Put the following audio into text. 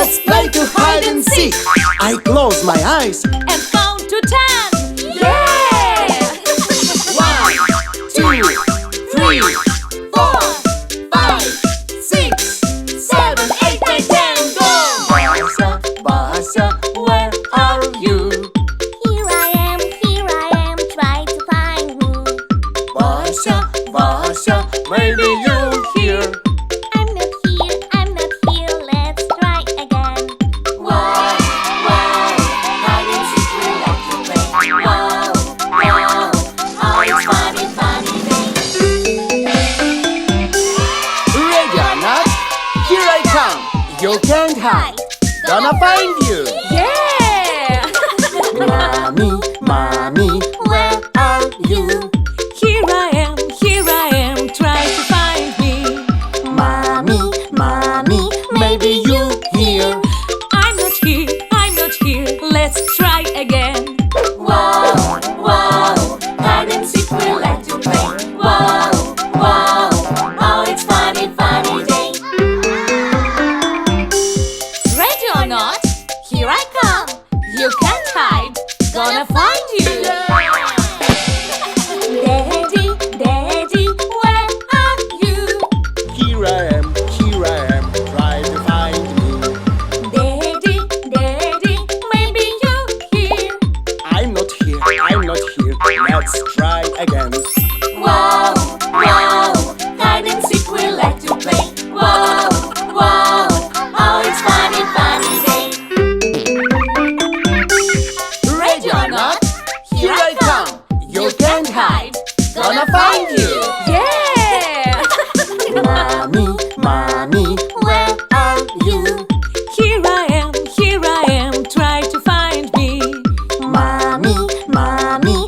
Let's play to hide and seek. I close my eyes and count to 10. Yeah! 1, 2, 3, 4, 5, 6, 7, 8, 9, 10. Go! Basa, Basa, where are you? Here I am, try to find me. Basa, Basa, maybe you're here. I'm not here, let's try again. Wow, wow, hide and seek we like to play. Wow, wow, oh it's funny, funny day. Ready or not, here I come. You can't hide, gonna find you. Yeah! Mommy, mommy, where are you? Here I am, try to find me. Mommy, mommy, maybe you here. I'm not here, let's try again. Wow, wow, hide and seek we like to play. Wow, wow, oh it's funny, funny day. Ready or not, here I come. You can't hide, gonna find you. Daddy, where are you? Here I am, try to find me. Daddy, maybe you're here. I'm not here, let's try again. Wow, wow, hide and seek we like to play. Wow, wow, oh it's funny, funny day. Ready or not, here I come. You can't hide, gonna find you. Yeah! Mommy, mommy, where are you? Here I am, try to find me. Mommy, mommy,